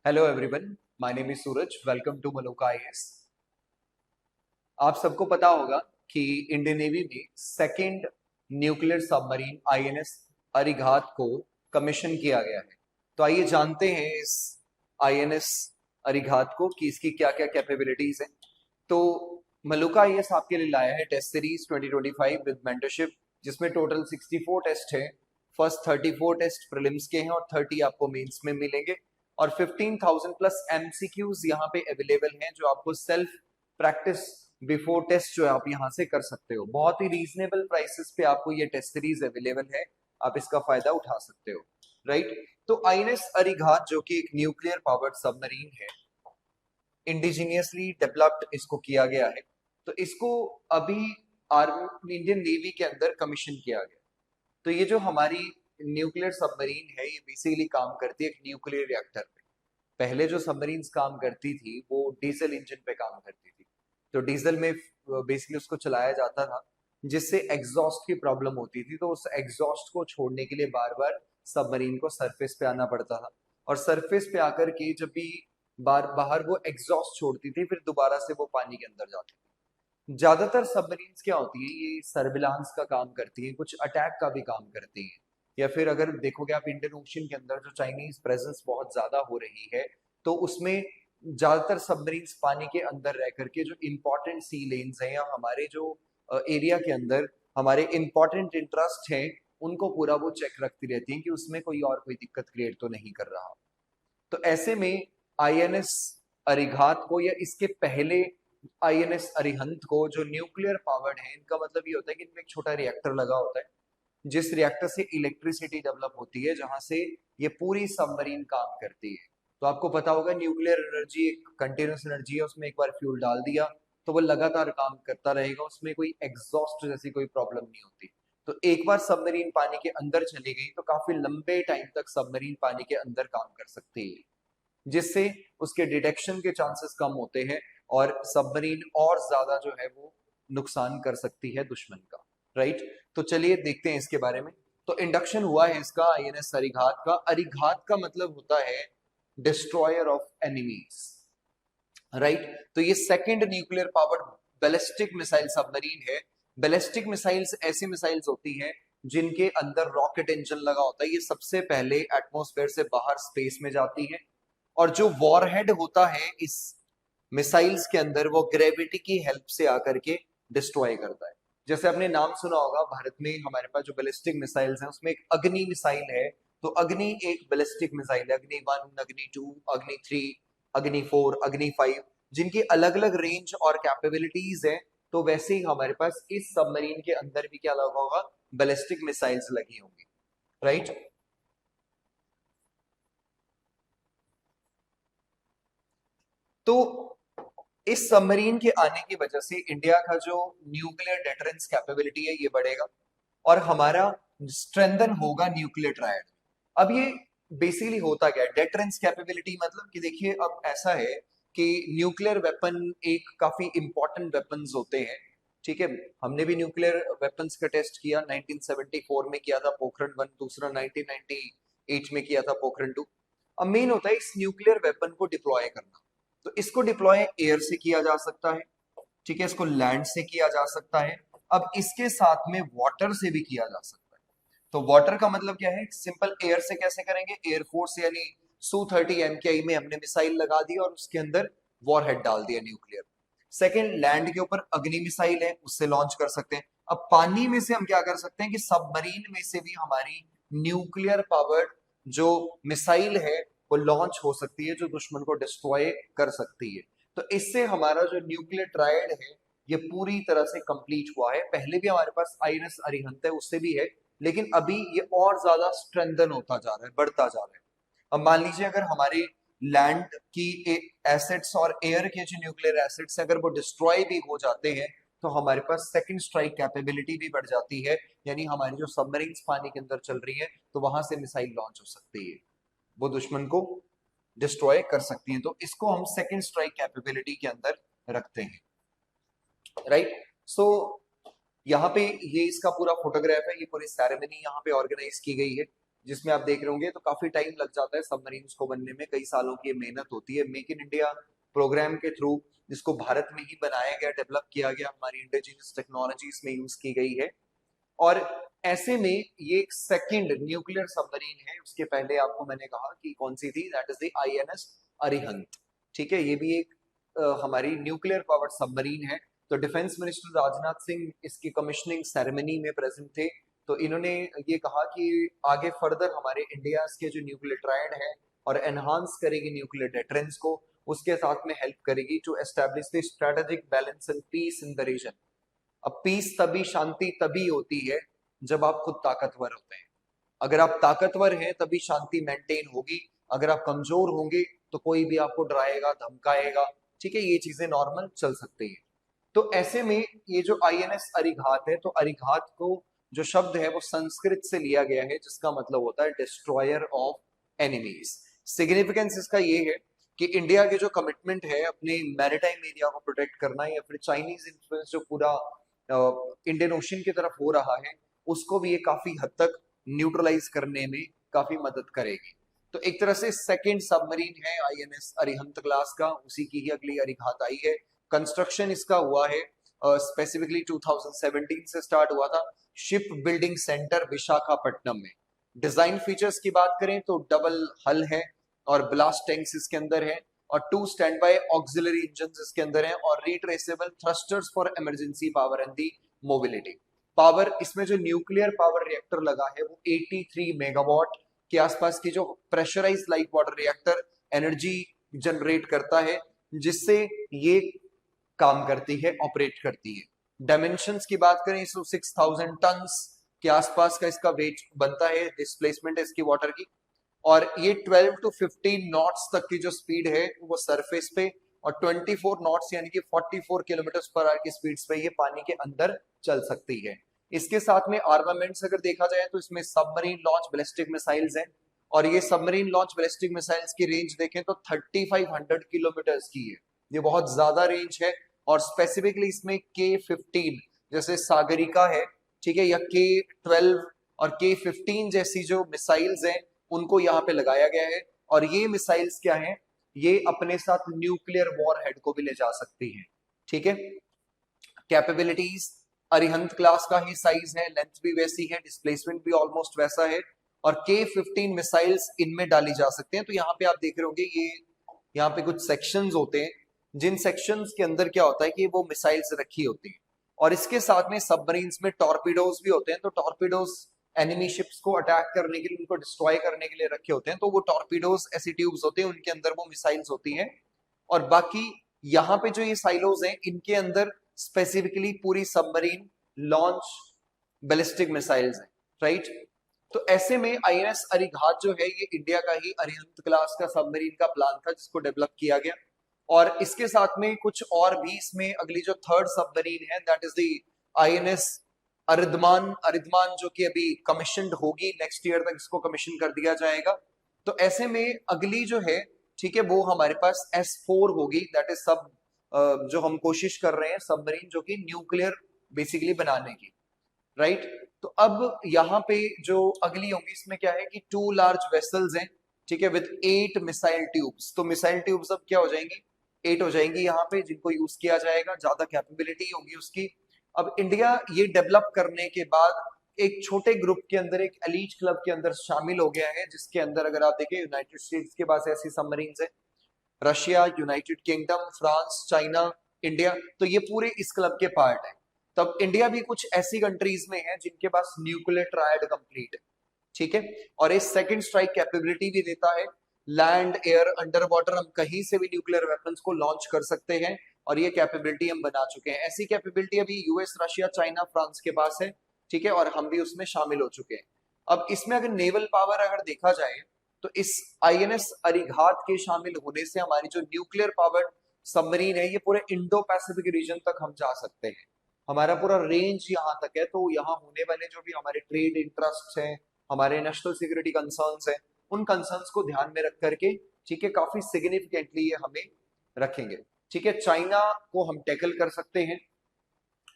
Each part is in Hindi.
Hello everyone, my name is Suraj. Welcome to Maloka IAS. आप सबको पता होगा कि इंडियन नेवी में second nuclear submarine INS Arighat को कमीशन किया गया है। तो आइए जानते हैं इस आईएनएस अरिघात को कि इसकी क्या क्या कैपेबिलिटीज हैं। तो मलुका आईएएस आपके लिए लाया है टेस्ट सीरीज 2025 विद मेंटरशिप, जिसमें टोटल 64 टेस्ट है। फर्स्ट 34 टेस्ट प्रीलिम्स के हैं और 30 आपको मेंस में मिलेंगे और 15,000 प्लस एमसीक्यूज यहाँ पे अवेलेबल हैं, जो आपको सेल्फ प्रैक्टिस बिफोर टेस्ट जो है आप यहाँ से कर सकते हो। बहुत ही रीजनेबल प्राइसेस पे आपको ये टेस्ट सीरीज अवेलेबल है, आप इसका फायदा उठा सकते हो। राइट। तो आईएनएस अरिघात जो कि एक न्यूक्लियर पावर्ड सबमरीन है, इंडिजीनियसली डेवलप्ड इसको किया गया है। तो इसको अभी आर्मी इंडियन नेवी के अंदर कमीशन किया गया। तो ये जो हमारी न्यूक्लियर सबमरीन है, ये बेसिकली काम करती है एक न्यूक्लियर रिएक्टर पे। पहले जो सबमरीन्स काम करती थी वो डीजल इंजन पे काम करती थी। तो डीजल में बेसिकली उसको चलाया जाता था, जिससे एग्जॉस्ट की प्रॉब्लम होती थी। तो उस एग्जॉस्ट को छोड़ने के लिए बार बार सबमरीन को सरफेस पे आना पड़ता था, और सरफेस पे आकर के जब भी बार बाहर वो एग्जॉस्ट छोड़ती थी, फिर दोबारा से वो पानी के अंदर जाती थी। ज्यादातर सबमरीन्स क्या होती है, ये सर्विलांस का काम करती है, कुछ अटैक का भी काम करती है। या फिर अगर देखोगे आप इंडियन ओशन के अंदर जो चाइनीज प्रेजेंस बहुत ज्यादा हो रही है, तो उसमें ज्यादातर सबमरीन्स पानी के अंदर रह करके जो इंपॉर्टेंट सी लेन्स हैं या हमारे जो एरिया के अंदर हमारे इंपॉर्टेंट इंटरेस्ट हैं, उनको पूरा वो चेक रखती रहती है कि उसमें कोई और कोई दिक्कत क्रिएट तो नहीं कर रहा। तो ऐसे में आईएनएस अरिघात को या इसके पहले आईएनएस अरिहंत को, जो न्यूक्लियर पावर्ड है, इनका मतलब ये होता है कि इनमें एक छोटा रिएक्टर लगा होता है, जिस रिएक्टर से इलेक्ट्रिसिटी डेवलप होती है, जहां से ये पूरी सबमरीन काम करती है। तो आपको पता होगा न्यूक्लियर एनर्जी एक कंटिन्यूस एनर्जी है, उसमें एक बार फ्यूल डाल दिया तो वो लगातार काम करता रहेगा, उसमें कोई एग्जॉस्ट जैसी कोई प्रॉब्लम नहीं होती। तो एक बार सबमरीन पानी के अंदर चली गई तो काफी लंबे टाइम तक सबमरीन पानी के अंदर काम कर सकती है, जिससे उसके डिटेक्शन के चांसेस कम होते हैं और सबमरीन और ज्यादा जो है वो नुकसान कर सकती है दुश्मन का। राइट। तो चलिए देखते हैं इसके बारे में। तो इंडक्शन हुआ है इसका आईएनएस अरिघात का। अरिघात का मतलब होता है डिस्ट्रॉयर ऑफ एनिमीज। राइट। तो ये second nuclear powered ballistic missile submarine है। बैलिस्टिक मिसाइल्स ऐसी मिसाइल्स होती हैं जिनके अंदर रॉकेट इंजन लगा होता है। ये सबसे पहले एटमॉस्फेयर से बाहर स्पेस में जाती है, और जो वॉरहेड होता है इस मिसाइल्स के अंदर, वो ग्रेविटी की हेल्प से आकर के डिस्ट्रॉय करता है। जैसे आपने नाम सुना होगा, भारत में हमारे पास जो बैलिस्टिक मिसाइल्स हैं उसमें एक अग्नि मिसाइल है। तो अग्नि एक बैलिस्टिक मिसाइल है, अग्नि 1, अग्नि 2, अग्नि 3, अग्नि 4, अग्नि 5, जिनकी अलग अलग रेंज और कैपेबिलिटीज है। तो वैसे ही हमारे पास इस सबमरीन के अंदर भी क्या लगा होगा, बैलिस्टिक मिसाइल्स लगी होंगी। राइट। तो इस सबमरीन के आने की वजह से इंडिया का जो न्यूक्लियर डेटरेंस कैपेबिलिटी है ये बढ़ेगा, और हमारा स्ट्रेंथन होगा न्यूक्लियर ट्रायड। अब ये बेसिकली होता क्या है डेटरेंस कैपेबिलिटी, मतलब कि देखिए अब ऐसा है कि न्यूक्लियर वेपन एक काफी इंपॉर्टेंट वेपन्स होते हैं। ठीक है। हमने भी न्यूक्लियर वेपन्स का टेस्ट किया, 1974 में किया था पोखरण 1, दूसरा 1998 में किया था पोखरण 2। अब मेन होता है इस न्यूक्लियर वेपन को डिप्लॉय करना। तो इसको डिप्लॉय एयर से किया जा सकता है, ठीक है, इसको लैंड से किया जा सकता है, अब इसके साथ में वाटर से भी किया जा सकता है। तो वाटर का मतलब क्या है, सिंपल एयर से कैसे करेंगे, एयरफोर्स यानी Su-30 MKI में हमने मिसाइल लगा दी और उसके अंदर वॉरहेड डाल दिया न्यूक्लियर। सेकेंड, लैंड के ऊपर अग्नि मिसाइल है, उससे लॉन्च कर सकते हैं। अब पानी में से हम क्या कर सकते हैं कि सबमरीन में से भी हमारी न्यूक्लियर पावर्ड जो मिसाइल है वो लॉन्च हो सकती है, जो दुश्मन को डिस्ट्रॉय कर सकती है। तो इससे हमारा जो न्यूक्लियर ट्रायड है ये पूरी तरह से कंप्लीट हुआ है। पहले भी हमारे पास आईएनएस अरिहंत है, उससे भी है, लेकिन अभी ये और ज्यादा स्ट्रेंथन होता जा रहा है, बढ़ता जा रहा है। अब मान लीजिए अगर हमारे लैंड की एसेट्स और एयर के जो न्यूक्लियर एसेट्स अगर वो डिस्ट्रॉय भी हो जाते हैं, तो हमारे पास सेकंड स्ट्राइक कैपेबिलिटी भी बढ़ जाती है, यानी हमारी जो सबमरीन्स पानी के अंदर चल रही है तो वहां से मिसाइल लॉन्च हो सकती है, वो दुश्मन को डिस्ट्रॉय कर सकती है। तो इसको हम सेकंड स्ट्राइक कैपेबिलिटी के अंदर रखते हैं। राइट। सो यहाँ पे ये इसका पूरा फोटोग्राफ है, ये पूरी सेरेमनी यहाँ पे ऑर्गेनाइज की गई है। जिसमें आप देख रहे होंगे तो काफी टाइम लग जाता है सबमरीन्स को बनने में, कई सालों की ये मेहनत होती है। मेक इन इंडिया प्रोग्राम के थ्रू जिसको भारत में ही बनाया गया, डेवलप किया गया, हमारी इंडिजिनियस टेक्नोलॉजीज में यूज की गई है। और ऐसे में ये एक सेकंड न्यूक्लियर सबमरीन है। उसके पहले आपको मैंने कहा कि कौन सी थी, that is the INS Arihant. ठीक है, ये भी एक हमारी न्यूक्लियर पावर्ड सबमरीन है। तो डिफेंस मिनिस्टर राजनाथ सिंह इसकी कमिश्निंग सेरेमनी में प्रेजेंट थे। तो इन्होंने ये कहा कि आगे फर्दर हमारे इंडिया के जो न्यूक्लियर ट्रायड है और एनहांस करेगी न्यूक्लियर डेटरेंस को, उसके साथ में हेल्प करेगी to establish the strategic balance and peace in the region. अब पीस तभी, शांति तभी होती है जब आप खुद ताकतवर होते हैं। अगर आप ताकतवर हैं तभी शांति मेंटेन होगी। अगर आप कमजोर होंगे तो कोई भी आपको डराएगा, धमकाएगा। ठीक है, ये चीजें नॉर्मल चल सकती है। तो ऐसे में ये जो आईएनएस अरिघात है, तो अरिघात को जो शब्द है वो संस्कृत से लिया गया है, जिसका मतलब होता है डिस्ट्रॉयर ऑफ एनिमीज। सिग्निफिकेंस इसका ये है कि इंडिया के जो कमिटमेंट है अपने मैरिटाइम एरिया को प्रोटेक्ट करना, या फिर चाइनीज इन्फ्लुएंस जो पूरा इंडियन ओशन की तरफ हो रहा है, उसको भी ये काफी हद तक न्यूट्रलाइज करने में काफी मदद करेगी। तो एक तरह से सेकंड सबमरीन है आईएनएस अरिहंत क्लास का, उसी की ही अगली अरिघात आई है। कंस्ट्रक्शन इसका हुआ है स्पेसिफिकली 2017 से स्टार्ट हुआ था शिप बिल्डिंग सेंटर विशाखापट्टनम में। डिजाइन फीचर्स की बात करें तो डबल हल है और ब्लास्ट टैंक्स इसके अंदर है, और 2 स्टैंड बाय ऑक्सिलरी इंजन इसके अंदर है, और retractable thrusters for emergency power and the mobility. Power इसमें जो न्यूक्लियर पावर रिएक्टर लगा है वो 83 मेगावाट के आसपास की जो pressurise light water reactor energy generate करता है, जिससे ये काम करती है, ऑपरेट करती है। डायमेंशंस की बात करें तो 6000 टन्स के आसपास का इसका वेट बनता है, डिस्प्लेसमेंट है इसकी वाटर की। और ये 12 टू 15 नॉट्स तक की जो स्पीड है वो सरफेस पे, और 24 नॉट्स यानी कि 44 किलोमीटर पर आवर की स्पीड्स पे ये पानी के अंदर चल सकती है। इसके साथ में आर्मामेंट्स अगर देखा जाए तो इसमें सबमरीन लॉन्च बैलिस्टिक मिसाइल्स हैं, और ये सबमरीन लॉन्च बैलिस्टिक मिसाइल्स की रेंज देखें तो 3500 किलोमीटर्स की है। ये बहुत ज्यादा रेंज है। और स्पेसिफिकली इसमें K-15 जैसे सागरिका है, ठीक है, या K-12 और K-15 जैसी जो मिसाइल्स हैं उनको यहाँ पे लगाया गया है। और ये मिसाइल्स क्या हैं, ये अपने साथ न्यूक्लियर वॉरहेड को भी ले जा सकती है। ठीक है, कैपेबिलिटीज अरिहंत क्लास का ही साइज है, लेंथ भी वैसी है, डिस्प्लेसमेंट भी ऑलमोस्ट वैसा है, और K-15 मिसाइल्स इनमें डाली जा सकते हैं। तो यहाँ पे आप देख रहे होंगे ये यहाँ पे कुछ सेक्शंस होते हैं, जिन सेक्शंस के अंदर क्या होता है कि वो मिसाइल्स रखी होती है, और इसके साथ में सबमरीन्स में टॉर्पीडोज भी होते हैं। तो टॉर्पीडोज एनिमी शिप्स को अटैक करने के लिए, उनको डिस्ट्रॉय करने के लिए रखे होते हैं। तो वो टॉर्पीडोज ऐसी ट्यूब्स होते हैं, उनके अंदर वो मिसाइल्स होती हैं। और बाकी यहाँ पे जो ये साइलोज हैं इनके अंदर स्पेसिफिकली पूरी सबमरीन लॉन्च बैलिस्टिक मिसाइल्स हैं, राइट। तो ऐसे में आईएनएस अरिघात जो है ये इंडिया का ही अरिहंत क्लास का सबमरीन का प्लान था जिसको डेवलप किया गया। और इसके साथ में कुछ और भी इसमें अगली जो थर्ड सबमरीन है दैट इज द आईएनएस अरिधमान, अरिधमान जो कि अभी कमीशनड होगी, नेक्स्ट ईयर तक इसको कमीशन कर दिया जाएगा। तो ऐसे में अगली जो है, ठीक है, वो हमारे पास S4 होगी, दैट इज सब जो हम कोशिश कर रहे हैं सबमरीन जो कि न्यूक्लियर बेसिकली बनाने की, राइट। तो अब यहाँ पे जो अगली होगी इसमें क्या है कि 2 लार्ज वेसल्स हैं, ठीक है, विद 8 मिसाइल ट्यूब्स। तो मिसाइल ट्यूब्स अब क्या हो जाएंगी, 8 हो जाएंगी यहाँ पे, जिनको यूज किया जाएगा, ज्यादा कैपेबिलिटी होगी उसकी। अब इंडिया ये डेवलप करने के बाद एक छोटे ग्रुप के अंदर, एक एलीट क्लब के अंदर शामिल हो गया है, जिसके अंदर अगर आप देखें यूनाइटेड स्टेट्स के पास ऐसी सबमरीन्स है, Russia, United kingdom, France, China, India, तो ये पूरे इस क्लब के पार्ट है। तब इंडिया भी कुछ ऐसी कंट्रीज में है जिनके पास न्यूक्लियर ट्रायड कंप्लीट है, ठीक है, और ये सेकंड स्ट्राइक कैपेबिलिटी भी देता है। लैंड, एयर, अंडर वाटर हम कहीं से भी न्यूक्लियर वेपन्स को लॉन्च कर सकते हैं, और ये कैपेबिलिटी हम बना चुके हैं। ऐसी कैपेबिलिटी अभी यूएस, रशिया, चाइना, फ्रांस के पास है, ठीक है, और हम भी उसमें शामिल हो चुके हैं। अब इसमें अगर नेवल पावर अगर देखा जाए तो इस आईएनएस अरिघात के शामिल होने से हमारी जो न्यूक्लियर पावर सबमरीन है ये पूरे इंडो पैसिफिक रीजन तक हम जा सकते हैं। हमारा पूरा रेंज यहाँ तक है। तो यहाँ होने वाले जो भी हमारे ट्रेड इंटरेस्ट हैं, हमारे नेशनल सिक्योरिटी कंसर्न्स हैं, उन कंसर्न्स को ध्यान में रख करके, ठीक है, काफी सिग्निफिकेंटली ये हमें रखेंगे। ठीक है, चाइना को हम टैकल कर सकते हैं,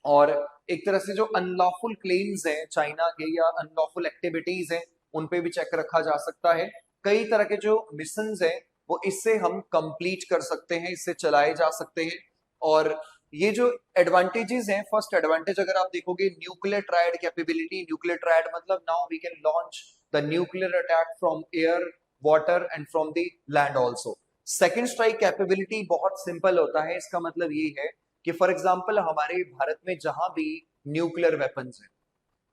और एक तरह से जो अनलॉफुल क्लेम्स हैं चाइना के या अनलॉफुल एक्टिविटीज हैं उन पे भी चेक रखा जा सकता है। कई तरह के जो मिशंस हैं वो इससे हम कंप्लीट कर सकते हैं, इससे चलाए जा सकते हैं। और ये जो एडवांटेजेस हैं, फर्स्ट एडवांटेज अगर आप देखोगे, nuclear triad capability. Nuclear triad मतलब now we can launch the nuclear attack from air, water and from the land also. Second strike capability बहुत सिंपल होता है, इसका मतलब ये है कि फॉर एग्जाम्पल हमारे भारत में जहां भी न्यूक्लियर वेपन्स हैं,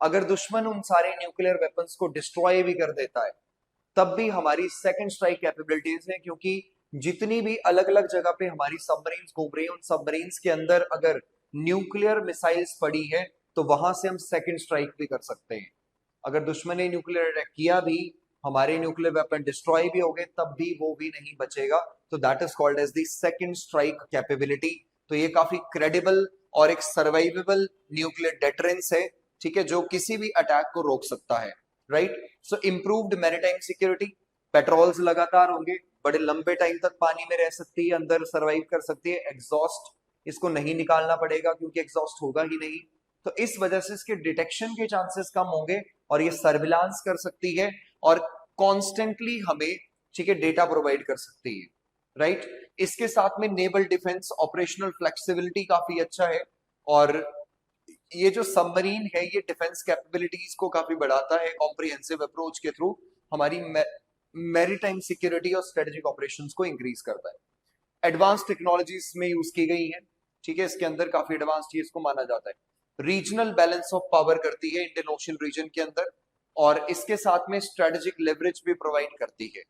अगर दुश्मन उन सारे न्यूक्लियर वेपन्स को डिस्ट्रॉय भी कर देता है, तब भी हमारी सेकंड स्ट्राइक कैपेबिलिटीज है, क्योंकि जितनी भी अलग अलग जगह पे हमारी सबमरीन्स घूम रही है, उन सबमरीन्स के अंदर अगर न्यूक्लियर मिसाइल्स पड़ी है तो वहां से हम सेकंड स्ट्राइक भी कर सकते हैं। अगर दुश्मन ने न्यूक्लियर अटैक किया भी, हमारे न्यूक्लियर वेपन डिस्ट्रॉय भी हो गए, तब भी वो भी नहीं बचेगा। तो that is called as the second strike capability. तो ये काफी क्रेडिबल और एक सर्वाइवेबल न्यूक्लियर डेटरेंस है, ठीक है, जो किसी भी अटैक को रोक सकता है, राइट। सो इम्प्रूव्ड मैरीटाइम सिक्योरिटी, पेट्रोल्स लगातार होंगे, बड़े लंबे टाइम तक पानी में रह सकती है, अंदर सरवाइव कर सकती है। एग्जॉस्ट इसको नहीं निकालना पड़ेगा क्योंकि एग्जॉस्ट होगा ही नहीं, तो इस वजह से इसके डिटेक्शन के चांसेस कम होंगे और ये सर्विलांस कर सकती है और कॉन्स्टेंटली हमें, ठीक है, डेटा प्रोवाइड कर सकती है, राइट। इसके साथ में नेवल डिफेंस ऑपरेशनल फ्लेक्सिबिलिटी काफी अच्छा है, और ये जो सबमरीन है ये डिफेंस कैपेबिलिटीज को काफी बढ़ाता है। कॉम्प्रिहेंसिव अप्रोच के थ्रू हमारी मैरीटाइम सिक्योरिटी और स्ट्रेटेजिक ऑपरेशंस को इंक्रीज करता है। एडवांस टेक्नोलॉजीज में यूज की गई है, ठीक है, इसके अंदर काफी एडवांस चीज को माना जाता है। रीजनल बैलेंस ऑफ पावर करती है इंडियन ओशन रीजन के अंदर, और इसके साथ में स्ट्रेटेजिक लेवरेज भी प्रोवाइड करती है।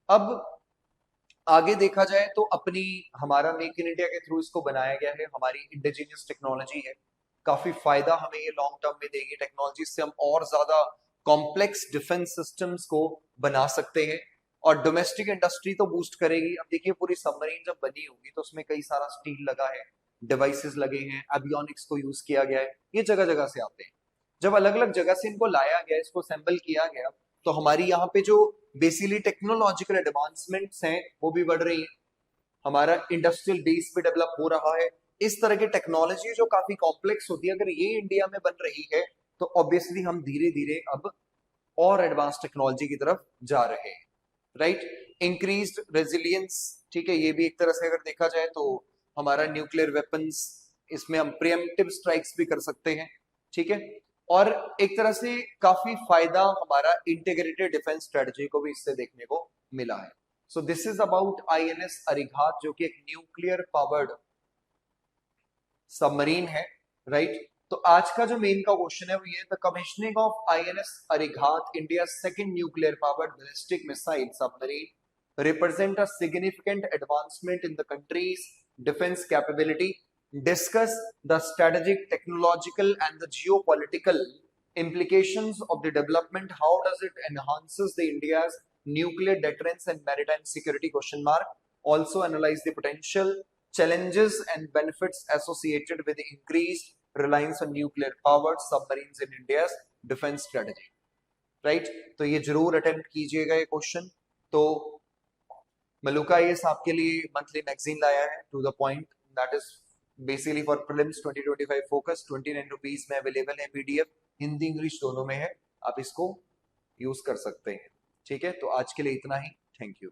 अब आगे देखा जाए तो अपनी, हमारा मेक इन इंडिया के थ्रू इसको बनाया गया है, हमारी इंडिजिनियस टेक्नोलॉजी है, काफी फायदा हमें ये लॉन्ग टर्म में देगी। टेक्नोलॉजी से हम और ज्यादा कॉम्प्लेक्स डिफेंस सिस्टम्स को बना सकते हैं, और डोमेस्टिक इंडस्ट्री तो बूस्ट करेगी। अब देखिए पूरी सबमरीन जब बनी होगी तो उसमें कई सारा स्टील लगा है, डिवाइसेस लगे हैं, एवियोनिक्स को यूज किया गया है, ये जगह जगह से आते हैं। जब अलग अलग जगह से इनको लाया गया, इसको असेंबल किया गया, तो हमारी यहाँ पे जो बेसिकली टेक्नोलॉजिकल एडवांसमेंट्स हैं वो भी बढ़ रही है, हमारा इंडस्ट्रियल बेस भी डेवलप हो रहा है। इस तरह की टेक्नोलॉजी जो काफी कॉम्प्लेक्स होती है, अगर ये इंडिया में बन रही है तो ऑब्वियसली हम धीरे धीरे अब और एडवांस टेक्नोलॉजी की तरफ जा रहे हैं, राइट। इंक्रीज्ड रेजिलियंस, ठीक है, ये भी एक तरह से अगर देखा जाए तो हमारा न्यूक्लियर वेपन्स, इसमें हम प्रिएम्प्टिव स्ट्राइक्स भी कर सकते हैं, ठीक है। और एक तरह से काफी फायदा हमारा इंटीग्रेटेड डिफेंस स्ट्रेटजी को भी इससे देखने को मिला है। So this is about INS Arighat, जो कि एक न्यूक्लियर पावर्ड सबमरीन है, राइट। तो आज का जो मेन का क्वेश्चन है वो ये, the commissioning of INS Arighat, India second nuclear powered ballistic missile submarine, represent a significant advancement in the countries defence capability, discuss the strategic, technological and the geopolitical implications of the development, how does it enhances the India's nuclear deterrence and maritime security, question mark. Also analyze the potential challenges and benefits associated with the increased reliance on nuclear powered submarines in India's defense strategy, right. तो ये जरूर अटेम्प्ट कीजिएगा ये क्वेश्चन। तो मलुका आईएएस आपके लिए मंथली मैगजीन लाया है, to the point, that is basically for prelims 2025 फोकस। 29 रुपीज में अवेलेबल है, पीडीएफ हिंदी इंग्लिश दोनों में है, आप इसको यूज कर सकते हैं, ठीक है। तो आज के लिए इतना ही, थैंक यू।